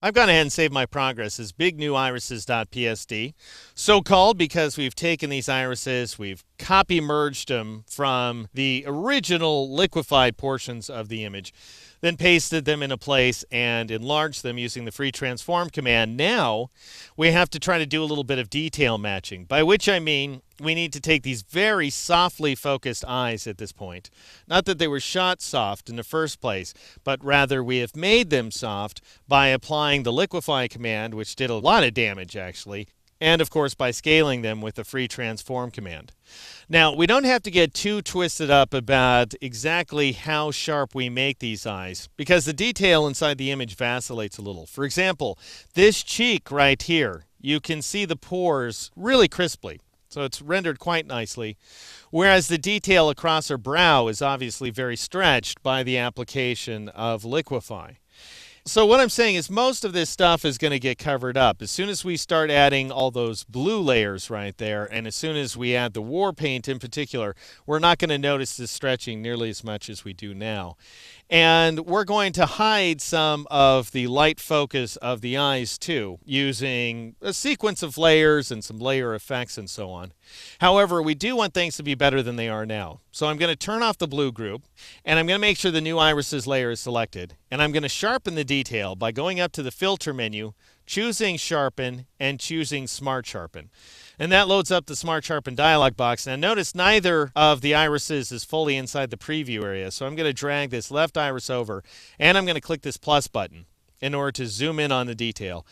I've gone ahead and saved my progress as big new irises.psd. So called because we've taken these irises, we've copy merged them from the original liquefied portions of the image, then pasted them in a place and enlarged them using the free transform command. Now we have to try to do a little bit of detail matching, by which I mean we need to take these very softly focused eyes at this point. Not that they were shot soft in the first place, but rather we have made them soft by applying the liquefy command, which did a lot of damage actually, and of course by scaling them with the free transform command. Now, we don't have to get too twisted up about exactly how sharp we make these eyes, because the detail inside the image vacillates a little. For example, this cheek right here, you can see the pores really crisply. So it's rendered quite nicely, whereas the detail across her brow is obviously very stretched by the application of liquefy. So what I'm saying is most of this stuff is going to get covered up. As soon as we start adding all those blue layers right there, and as soon as we add the war paint in particular, we're not going to notice this stretching nearly as much as we do now. And we're going to hide some of the light focus of the eyes too, using a sequence of layers and some layer effects and so on. However, we do want things to be better than they are now. So I'm going to turn off the blue group, and I'm going to make sure the new irises layer is selected. And I'm going to sharpen the detail by going up to the filter menu, choosing sharpen, and choosing smart sharpen. And that loads up the Smart Sharpen dialog box. Now notice neither of the irises is fully inside the preview area. So I'm going to drag this left iris over, and I'm going to click this plus button in order to zoom in on the detail.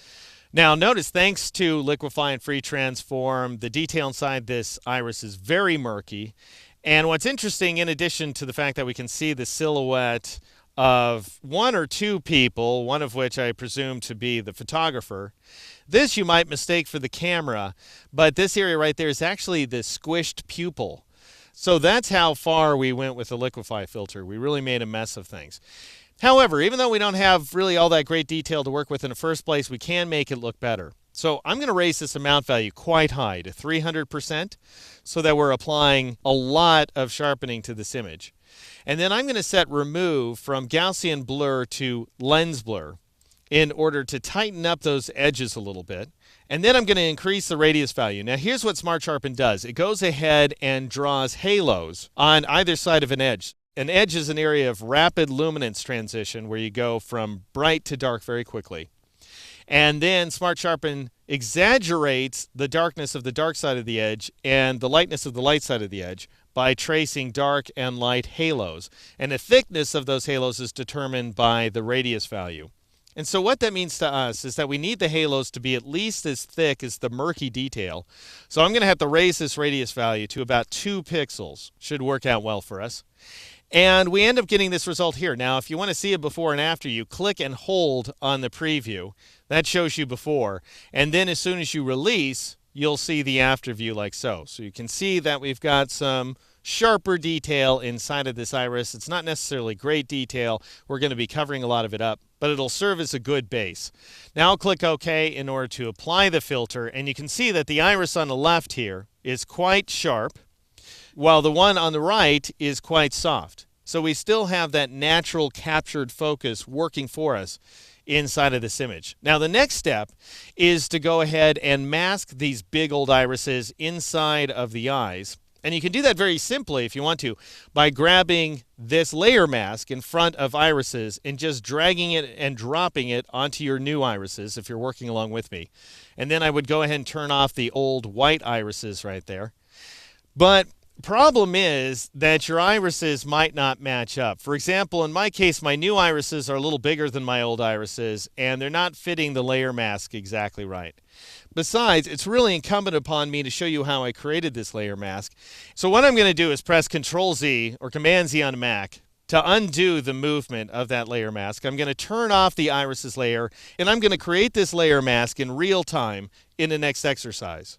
Now notice, thanks to liquefy and free transform, the detail inside this iris is very murky. And what's interesting, in addition to the fact that we can see the silhouette of one or two people, one of which I presume to be the photographer. This you might mistake for the camera, but this area right there is actually the squished pupil. So that's how far we went with the liquefy filter. We really made a mess of things. However, even though we don't have really all that great detail to work with in the first place, we can make it look better. So I'm going to raise this amount value quite high to 300% so that we're applying a lot of sharpening to this image. And then I'm going to set remove from Gaussian blur to lens blur in order to tighten up those edges a little bit. And then I'm going to increase the radius value. Now here's what Smart Sharpen does. It goes ahead and draws halos on either side of an edge. An edge is an area of rapid luminance transition where you go from bright to dark very quickly. And then Smart Sharpen exaggerates the darkness of the dark side of the edge and the lightness of the light side of the edge by tracing dark and light halos. And the thickness of those halos is determined by the radius value. And so what that means to us is that we need the halos to be at least as thick as the murky detail. So I'm going to have to raise this radius value to about 2 pixels. Should work out well for us. And we end up getting this result here. Now, if you want to see it before and after, you click and hold on the preview. That shows you before. And then as soon as you release, you'll see the after view like so. So you can see that we've got some sharper detail inside of this iris. It's not necessarily great detail. We're going to be covering a lot of it up, but it'll serve as a good base. Now I'll click OK in order to apply the filter, and you can see that the iris on the left here is quite sharp, while the one on the right is quite soft. So we still have that natural captured focus working for us inside of this image. Now the next step is to go ahead and mask these big old irises inside of the eyes. And you can do that very simply if you want to by grabbing this layer mask in front of irises and just dragging it and dropping it onto your new irises if you're working along with me. And then I would go ahead and turn off the old white irises right there. But problem is that your irises might not match up. For example, in my case, my new irises are a little bigger than my old irises, and they're not fitting the layer mask exactly right. Besides, it's really incumbent upon me to show you how I created this layer mask. So what I'm going to do is press Control-Z or Command-Z on a Mac to undo the movement of that layer mask. I'm going to turn off the irises layer, and I'm going to create this layer mask in real time in the next exercise.